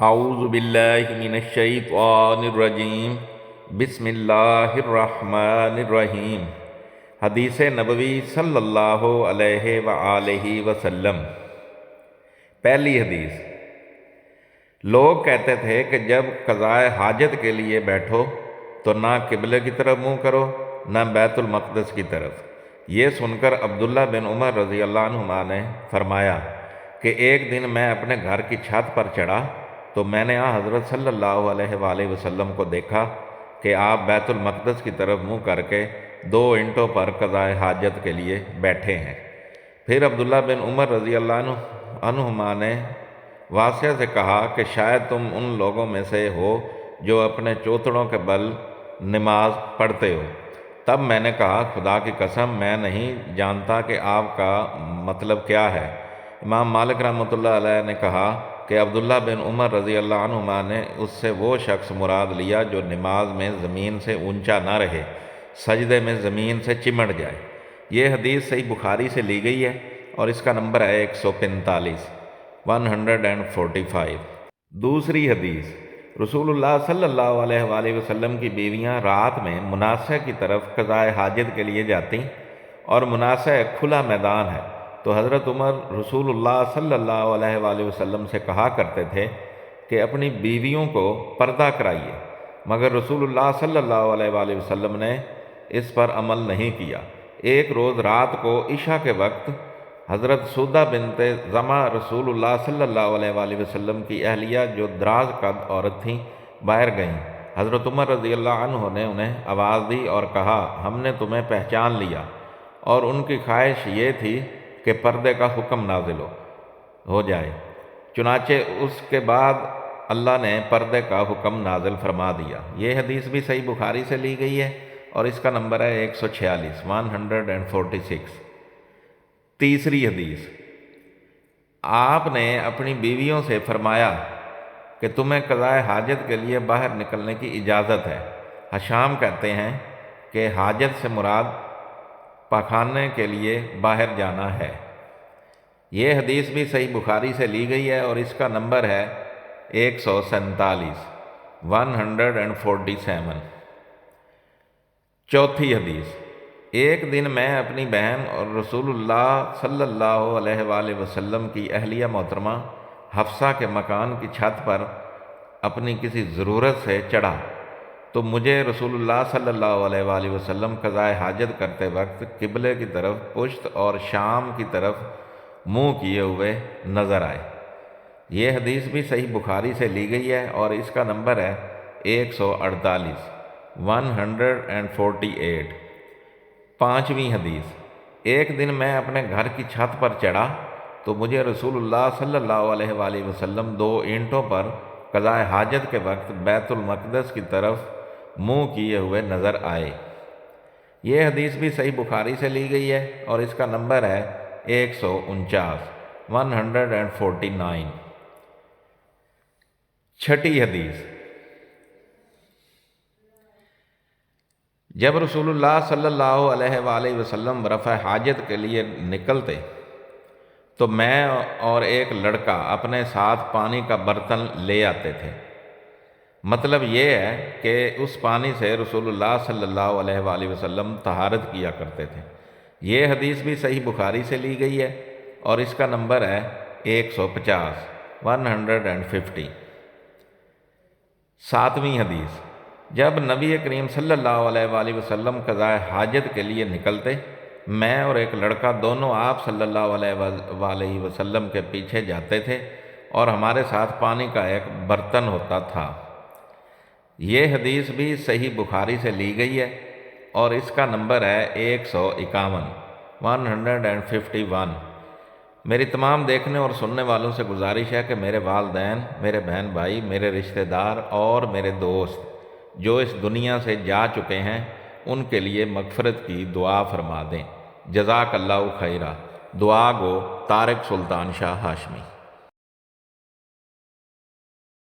اعوذ باللہ من الشیطان الرجیم بسم اللہ الرحمن الرحیم۔ حدیث نبوی صلی اللہ علیہ وآلہ وسلم۔ پہلی حدیث، لوگ کہتے تھے کہ جب قضائے حاجت کے لیے بیٹھو تو نہ قبلے کی طرف منہ کرو نہ بیت المقدس کی طرف۔ یہ سن کر عبداللہ بن عمر رضی اللہ عنہما نے فرمایا کہ ایک دن میں اپنے گھر کی چھت پر چڑھا تو میں نے حضرت صلی اللہ علیہ وآلہ وسلم کو دیکھا کہ آپ بیت المقدس کی طرف منہ کر کے 2 اینٹوں پر قضائے حاجت کے لیے بیٹھے ہیں۔ پھر عبداللہ بن عمر رضی اللہ عنہما نے واسطہ سے کہا کہ شاید تم ان لوگوں میں سے ہو جو اپنے چوتڑوں کے بل نماز پڑھتے ہو۔ تب میں نے کہا خدا کی قسم میں نہیں جانتا کہ آپ کا مطلب کیا ہے۔ امام مالک رحمۃ اللہ علیہ نے کہا کہ عبداللہ بن عمر رضی اللہ عنہما نے اس سے وہ شخص مراد لیا جو نماز میں زمین سے اونچا نہ رہے، سجدے میں زمین سے چمٹ جائے۔ یہ حدیث صحیح بخاری سے لی گئی ہے اور اس کا نمبر ہے 145 145۔ دوسری حدیث، رسول اللہ صلی اللہ علیہ وآلہ وسلم کی بیویاں رات میں مناصع کی طرف قضائے حاجت کے لیے جاتیں اور مناصع ایک کھلا میدان ہے، تو حضرت عمر رسول اللہ صلی اللہ علیہ وآلہ وسلم سے کہا کرتے تھے کہ اپنی بیویوں کو پردہ کرائیے، مگر رسول اللہ صلی اللہ علیہ وآلہ وسلم نے اس پر عمل نہیں کیا۔ ایک روز رات کو عشاء کے وقت حضرت سودہ بنت زمع رسول اللہ صلی اللہ علیہ وآلہ وسلم کی اہلیہ جو دراز قد عورت تھیں باہر گئیں۔ حضرت عمر رضی اللہ عنہ نے انہیں آواز دی اور کہا ہم نے تمہیں پہچان لیا، اور ان کی خواہش یہ تھی کہ پردے کا حکم نازل ہو جائے۔ چنانچہ اس کے بعد اللہ نے پردے کا حکم نازل فرما دیا۔ یہ حدیث بھی صحیح بخاری سے لی گئی ہے اور اس کا نمبر ہے 146 146۔ تیسری حدیث، آپ نے اپنی بیویوں سے فرمایا کہ تمہیں قضائے حاجت کے لیے باہر نکلنے کی اجازت ہے۔ حشام کہتے ہیں کہ حاجت سے مراد پاخانے کے لیے باہر جانا ہے۔ یہ حدیث بھی صحیح بخاری سے لی گئی ہے اور اس کا نمبر ہے 147 147۔ چوتھی حدیث، ایک دن میں اپنی بہن اور رسول اللہ صلی اللہ علیہ وآلہ وسلم کی اہلیہ محترمہ حفصہ کے مکان کی چھت پر اپنی کسی ضرورت سے چڑھا تو مجھے رسول اللہ صلی اللہ علیہ وآلہ وسلم قضائے حاجت کرتے وقت قبلے کی طرف پشت اور شام کی طرف منہ کیے ہوئے نظر آئے۔ یہ حدیث بھی صحیح بخاری سے لی گئی ہے اور اس کا نمبر ہے 148 148۔ پانچویں حدیث، ایک دن میں اپنے گھر کی چھت پر چڑھا تو مجھے رسول اللہ صلی اللہ علیہ وآلہ وسلم 2 اینٹوں پر قضائے حاجت کے وقت بیت المقدس کی طرف منہ کیے ہوئے نظر آئے۔ یہ حدیث بھی صحیح بخاری سے لی گئی ہے اور اس کا نمبر ہے 149 149۔ چھٹی حدیث، جب رسول اللہ صلی اللہ علیہ وآلہ وسلم رفع حاجت کے لیے نکلتے تو میں اور ایک لڑکا اپنے ساتھ پانی کا برتن لے آتے تھے۔ مطلب یہ ہے کہ اس پانی سے رسول اللہ صلی اللہ علیہ وآلہ وسلم طہارت کیا کرتے تھے۔ یہ حدیث بھی صحیح بخاری سے لی گئی ہے اور اس کا نمبر ہے 150 150۔ ساتویں حدیث، جب نبی کریم صلی اللہ علیہ وآلہ وسلم قضائے حاجت کے لیے نکلتے میں اور ایک لڑکا دونوں آپ صلی اللہ علیہ وآلہ وسلم کے پیچھے جاتے تھے اور ہمارے ساتھ پانی کا ایک برتن ہوتا تھا۔ یہ حدیث بھی صحیح بخاری سے لی گئی ہے اور اس کا نمبر ہے 151 151۔ میری تمام دیکھنے اور سننے والوں سے گزارش ہے کہ میرے والدین، میرے بہن بھائی، میرے رشتہ دار اور میرے دوست جو اس دنیا سے جا چکے ہیں ان کے لیے مغفرت کی دعا فرما دیں۔ جزاک اللہ خیرہ۔ دعا گو طارق سلطان شاہ ہاشمی۔